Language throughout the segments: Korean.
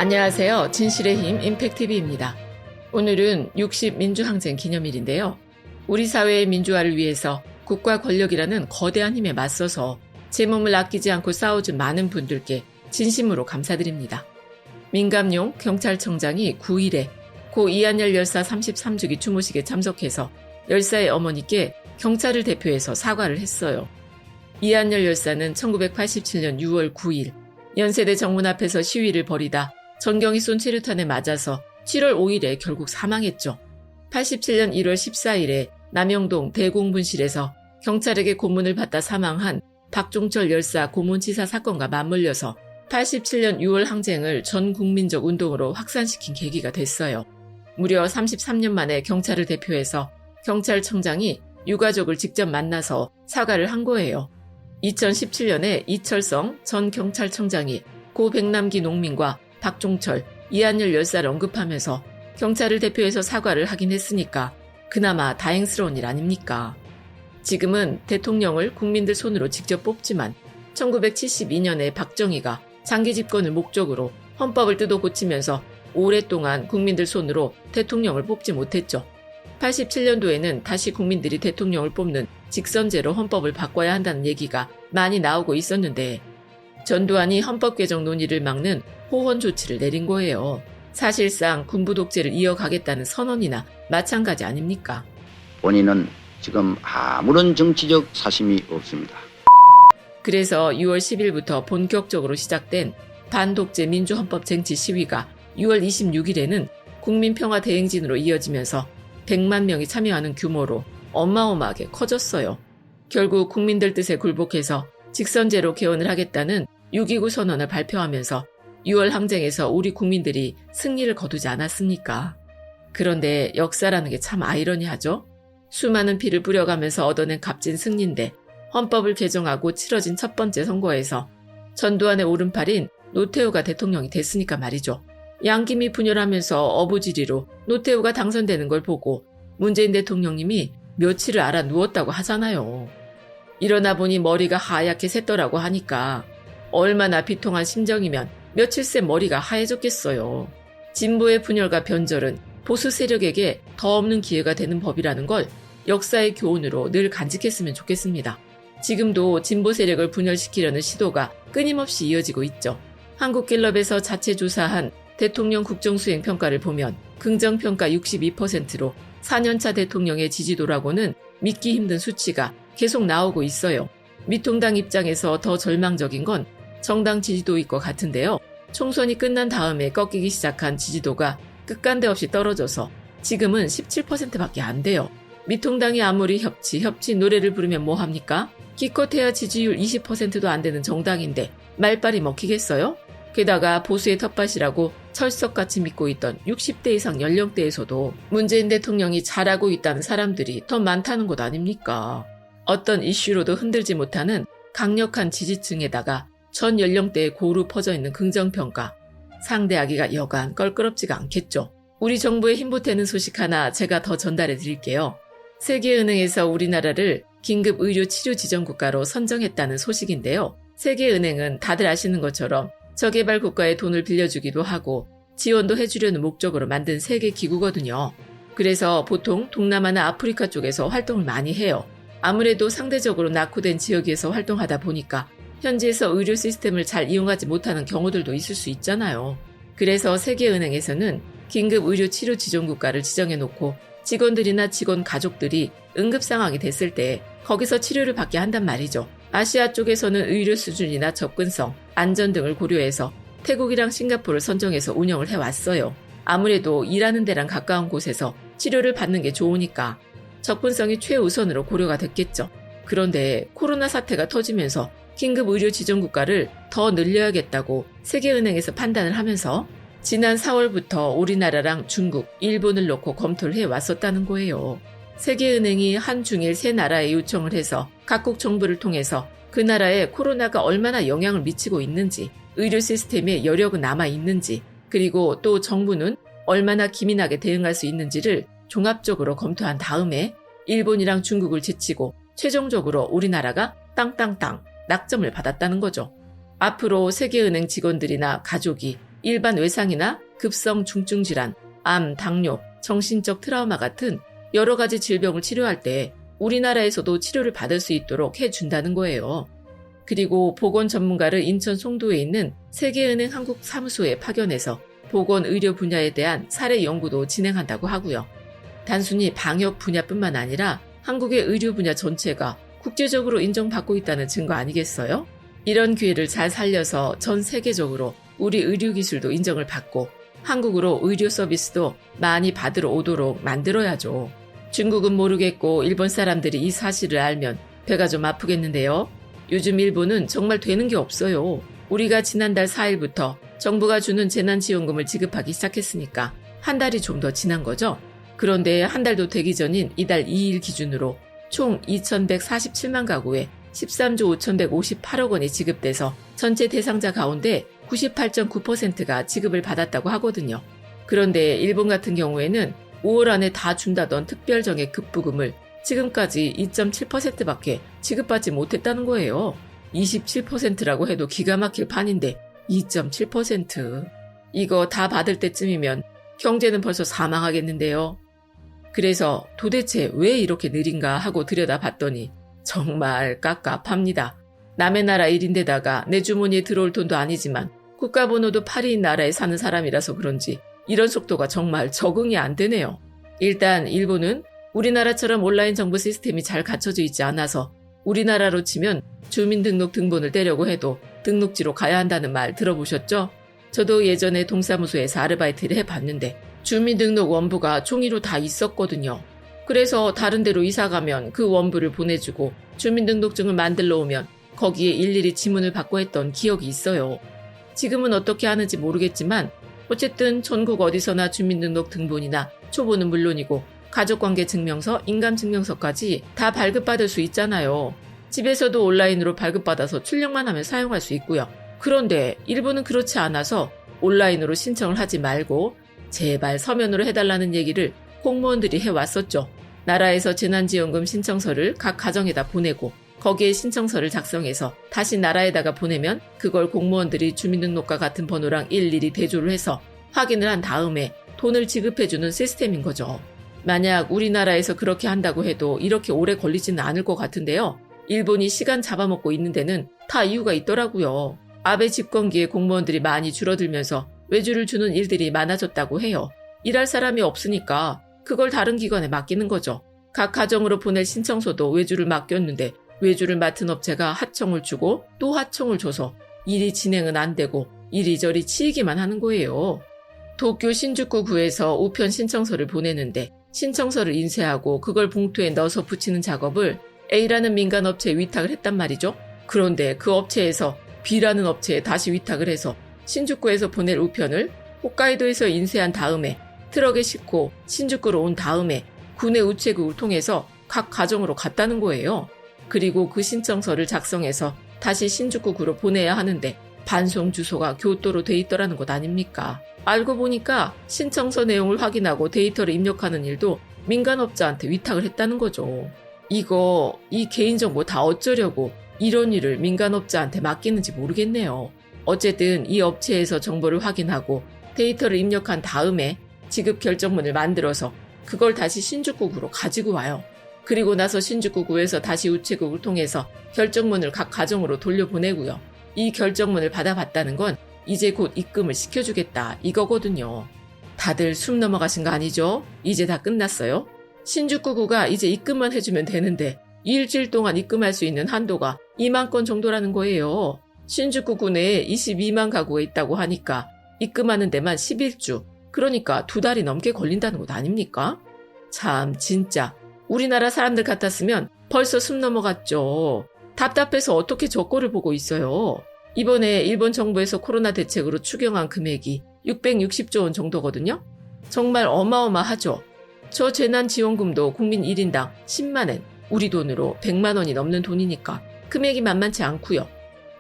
안녕하세요. 진실의 힘 임팩TV입니다. 오늘은 60 민주항쟁 기념일인데요. 우리 사회의 민주화를 위해서 국가 권력이라는 거대한 힘에 맞서서 제 몸을 아끼지 않고 싸워준 많은 분들께 진심으로 감사드립니다. 민감용 경찰청장이 9일에 고 이한열 열사 33주기 추모식에 참석해서 열사의 어머니께 경찰을 대표해서 사과를 했어요. 이한열 열사는 1987년 6월 9일 연세대 정문 앞에서 시위를 벌이다 전경이 쏜 최루탄에 맞아서 7월 5일에 결국 사망했죠. 87년 1월 14일에 남영동 대공분실에서 경찰에게 고문을 받다 사망한 박종철 열사 고문치사 사건과 맞물려서 87년 6월 항쟁을 전 국민적 운동으로 확산시킨 계기가 됐어요. 무려 33년 만에 경찰을 대표해서 경찰청장이 유가족을 직접 만나서 사과를 한 거예요. 2017년에 이철성 전 경찰청장이 고 백남기 농민과 박종철, 이한열 열사를 언급하면서 경찰을 대표해서 사과를 하긴 했으니까 그나마 다행스러운 일 아닙니까? 지금은 대통령을 국민들 손으로 직접 뽑지만 1972년에 박정희가 장기 집권을 목적으로 헌법을 뜯어 고치면서 오랫동안 국민들 손으로 대통령을 뽑지 못했죠. 87년도에는 다시 국민들이 대통령을 뽑는 직선제로 헌법을 바꿔야 한다는 얘기가 많이 나오고 있었는데 전두환이 헌법 개정 논의를 막는 호헌 조치를 내린 거예요. 사실상 군부 독재를 이어가겠다는 선언이나 마찬가지 아닙니까? 본인은 지금 아무런 정치적 사심이 없습니다. 그래서 6월 10일부터 본격적으로 시작된 반독재 민주헌법 쟁취 시위가 6월 26일에는 국민평화대행진으로 이어지면서 100만 명이 참여하는 규모로 어마어마하게 커졌어요. 결국 국민들 뜻에 굴복해서 직선제로 개헌을 하겠다는 6.29 선언을 발표하면서 6월 항쟁에서 우리 국민들이 승리를 거두지 않았습니까? 그런데 역사라는 게 참 아이러니하죠? 수많은 피를 뿌려가면서 얻어낸 값진 승리인데 헌법을 개정하고 치러진 첫 번째 선거에서 전두환의 오른팔인 노태우가 대통령이 됐으니까 말이죠. 양김이 분열하면서 어부지리로 노태우가 당선되는 걸 보고 문재인 대통령님이 며칠을 알아 누웠다고 하잖아요. 일어나 보니 머리가 하얗게 샜더라고 하니까 얼마나 비통한 심정이면 며칠 새 머리가 하얘졌겠어요. 진보의 분열과 변절은 보수 세력에게 더 없는 기회가 되는 법이라는 걸 역사의 교훈으로 늘 간직했으면 좋겠습니다. 지금도 진보 세력을 분열시키려는 시도가 끊임없이 이어지고 있죠. 한국갤럽에서 자체 조사한 대통령 국정수행 평가를 보면 긍정평가 62%로 4년차 대통령의 지지도라고는 믿기 힘든 수치가 계속 나오고 있어요. 미통당 입장에서 더 절망적인 건 정당 지지도일 것 같은데요. 총선이 끝난 다음에 꺾이기 시작한 지지도가 끝간데 없이 떨어져서 지금은 17%밖에 안 돼요. 미통당이 아무리 협치 노래를 부르면 뭐합니까? 기껏해야 지지율 20%도 안 되는 정당인데 말빨이 먹히겠어요? 게다가 보수의 텃밭이라고 철석같이 믿고 있던 60대 이상 연령대에서도 문재인 대통령이 잘하고 있다는 사람들이 더 많다는 것 아닙니까? 어떤 이슈로도 흔들지 못하는 강력한 지지층에다가 전 연령대에 고루 퍼져있는 긍정평가. 상대하기가 여간 껄끄럽지가 않겠죠. 우리 정부의 힘보태는 소식 하나 제가 더 전달해 드릴게요. 세계은행에서 우리나라를 긴급 의료 치료 지정 국가로 선정했다는 소식인데요. 세계은행은 다들 아시는 것처럼 저개발 국가에 돈을 빌려주기도 하고 지원도 해주려는 목적으로 만든 세계 기구거든요. 그래서 보통 동남아나 아프리카 쪽에서 활동을 많이 해요. 아무래도 상대적으로 낙후된 지역에서 활동하다 보니까 현지에서 의료 시스템을 잘 이용하지 못하는 경우들도 있을 수 있잖아요. 그래서 세계은행에서는 긴급 의료 치료 지정 국가를 지정해놓고 직원들이나 직원 가족들이 응급 상황이 됐을 때 거기서 치료를 받게 한단 말이죠. 아시아 쪽에서는 의료 수준이나 접근성, 안전 등을 고려해서 태국이랑 싱가포르를 선정해서 운영을 해왔어요. 아무래도 일하는 데랑 가까운 곳에서 치료를 받는 게 좋으니까 접근성이 최우선으로 고려가 됐겠죠. 그런데 코로나 사태가 터지면서 긴급 의료 지정 국가를 더 늘려야겠다고 세계은행에서 판단을 하면서 지난 4월부터 우리나라랑 중국, 일본을 놓고 검토를 해왔었다는 거예요. 세계은행이 한중일 세 나라에 요청을 해서 각국 정부를 통해서 그 나라에 코로나가 얼마나 영향을 미치고 있는지, 의료 시스템에 여력은 남아있는지, 그리고 또 정부는 얼마나 기민하게 대응할 수 있는지를 종합적으로 검토한 다음에 일본이랑 중국을 제치고 최종적으로 우리나라가 땅땅땅 낙점을 받았다는 거죠. 앞으로 세계은행 직원들이나 가족이 일반 외상이나 급성 중증 질환, 암, 당뇨, 정신적 트라우마 같은 여러 가지 질병을 치료할 때 우리나라에서도 치료를 받을 수 있도록 해준다는 거예요. 그리고 보건 전문가를 인천 송도에 있는 세계은행 한국 사무소에 파견해서 보건 의료 분야에 대한 사례 연구도 진행한다고 하고요. 단순히 방역 분야뿐만 아니라 한국의 의료 분야 전체가 국제적으로 인정받고 있다는 증거 아니겠어요? 이런 기회를 잘 살려서 전 세계적으로 우리 의료 기술도 인정을 받고 한국으로 의료 서비스도 많이 받으러 오도록 만들어야죠. 중국은 모르겠고 일본 사람들이 이 사실을 알면 배가 좀 아프겠는데요. 요즘 일본은 정말 되는 게 없어요. 우리가 지난달 4일부터 정부가 주는 재난지원금을 지급하기 시작했으니까 한 달이 좀 더 지난 거죠. 그런데 한 달도 되기 전인 이달 2일 기준으로 총 2,147만 가구에 13조 5,158억 원이 지급돼서 전체 대상자 가운데 98.9%가 지급을 받았다고 하거든요. 그런데 일본 같은 경우에는 5월 안에 다 준다던 특별정액 급부금을 지금까지 2.7%밖에 지급받지 못했다는 거예요. 27%라고 해도 기가 막힐 판인데 2.7%. 이거 다 받을 때쯤이면 경제는 벌써 사망하겠는데요. 그래서 도대체 왜 이렇게 느린가 하고 들여다봤더니 정말 깝깝합니다. 남의 나라 일인데다가 내 주머니에 들어올 돈도 아니지만 국가번호도 파리인 나라에 사는 사람이라서 그런지 이런 속도가 정말 적응이 안 되네요. 일단 일본은 우리나라처럼 온라인 정보 시스템이 잘 갖춰져 있지 않아서 우리나라로 치면 주민등록 등본을 떼려고 해도 등록지로 가야 한다는 말 들어보셨죠? 저도 예전에 동사무소에서 아르바이트를 해봤는데 주민등록 원부가 종이로 다 있었거든요. 그래서 다른 데로 이사가면 그 원부를 보내주고 주민등록증을 만들러 오면 거기에 일일이 지문을 받고 했던 기억이 있어요. 지금은 어떻게 하는지 모르겠지만 어쨌든 전국 어디서나 주민등록 등본이나 초보는 물론이고 가족관계 증명서, 인감증명서까지 다 발급받을 수 있잖아요. 집에서도 온라인으로 발급받아서 출력만 하면 사용할 수 있고요. 그런데 일본은 그렇지 않아서 온라인으로 신청을 하지 말고 제발 서면으로 해달라는 얘기를 공무원들이 해왔었죠. 나라에서 재난지원금 신청서를 각 가정에다 보내고 거기에 신청서를 작성해서 다시 나라에다가 보내면 그걸 공무원들이 주민등록과 같은 번호랑 일일이 대조를 해서 확인을 한 다음에 돈을 지급해주는 시스템인 거죠. 만약 우리나라에서 그렇게 한다고 해도 이렇게 오래 걸리지는 않을 것 같은데요. 일본이 시간 잡아먹고 있는 데는 다 이유가 있더라고요. 아베 집권기에 공무원들이 많이 줄어들면서 외주를 주는 일들이 많아졌다고 해요. 일할 사람이 없으니까 그걸 다른 기관에 맡기는 거죠. 각 가정으로 보낼 신청서도 외주를 맡겼는데 외주를 맡은 업체가 하청을 주고 또 하청을 줘서 일이 진행은 안 되고 이리저리 치이기만 하는 거예요. 도쿄 신주쿠 구에서 우편 신청서를 보내는데 신청서를 인쇄하고 그걸 봉투에 넣어서 붙이는 작업을 A라는 민간업체에 위탁을 했단 말이죠. 그런데 그 업체에서 B라는 업체에 다시 위탁을 해서 신주쿠에서 보낼 우편을 홋카이도에서 인쇄한 다음에 트럭에 싣고 신주쿠로 온 다음에 군의 우체국을 통해서 각 가정으로 갔다는 거예요. 그리고 그 신청서를 작성해서 다시 신주쿠구로 보내야 하는데 반송 주소가 교토로 돼 있더라는 것 아닙니까? 알고 보니까 신청서 내용을 확인하고 데이터를 입력하는 일도 민간업자한테 위탁을 했다는 거죠. 이 개인정보 다 어쩌려고 이런 일을 민간업자한테 맡기는지 모르겠네요. 어쨌든 이 업체에서 정보를 확인하고 데이터를 입력한 다음에 지급 결정문을 만들어서 그걸 다시 신주쿠구로 가지고 와요. 그리고 나서 신주쿠구에서 다시 우체국을 통해서 결정문을 각 가정으로 돌려보내고요. 이 결정문을 받아봤다는 건 이제 곧 입금을 시켜주겠다 이거거든요. 다들 숨 넘어가신 거 아니죠? 이제 다 끝났어요? 신주쿠구가 이제 입금만 해주면 되는데 일주일 동안 입금할 수 있는 한도가 2만 건 정도라는 거예요. 신주쿠구 내에 22만 가구가 있다고 하니까 입금하는 데만 11주, 그러니까 2달이 넘게 걸린다는 것 아닙니까? 참 진짜 우리나라 사람들 같았으면 벌써 숨 넘어갔죠. 답답해서 어떻게 저 꼴을 보고 있어요. 이번에 일본 정부에서 코로나 대책으로 추경한 금액이 660조 원 정도거든요. 정말 어마어마하죠. 저 재난지원금도 국민 1인당 10만 엔, 우리 돈으로 100만 원이 넘는 돈이니까 금액이 만만치 않고요.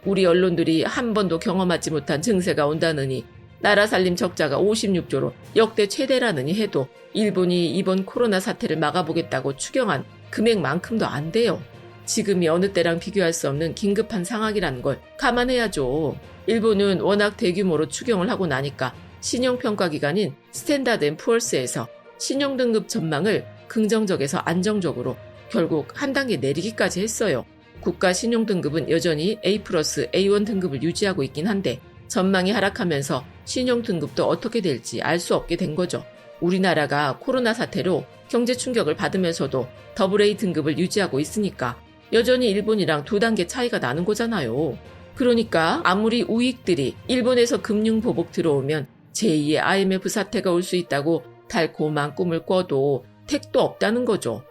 우리 언론들이 한 번도 경험하지 못한 증세가 온다느니 나라 살림 적자가 56조로 역대 최대라느니 해도 일본이 이번 코로나 사태를 막아보겠다고 추경한 금액만큼도 안 돼요. 지금이 어느 때랑 비교할 수 없는 긴급한 상황이라는 걸 감안해야죠. 일본은 워낙 대규모로 추경을 하고 나니까 신용평가기관인 스탠다드 앤 푸어스에서 신용등급 전망을 긍정적에서 안정적으로 결국 한 단계 내리기까지 했어요. 국가 신용등급은 여전히 A+, A1 등급을 유지하고 있긴 한데 전망이 하락하면서 신용등급도 어떻게 될지 알 수 없게 된 거죠. 우리나라가 코로나 사태로 경제 충격을 받으면서도 AA 등급을 유지하고 있으니까 여전히 일본이랑 2단계 차이가 나는 거잖아요. 그러니까 아무리 우익들이 일본에서 금융 보복 들어오면 제2의 IMF 사태가 올 수 있다고 달콤한 꿈을 꿔도 택도 없다는 거죠.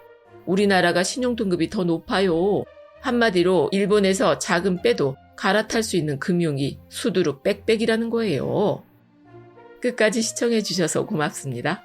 우리나라가 신용등급이 더 높아요. 한마디로 일본에서 자금 빼도 갈아탈 수 있는 금융이 수두룩 빽빽이라는 거예요. 끝까지 시청해 주셔서 고맙습니다.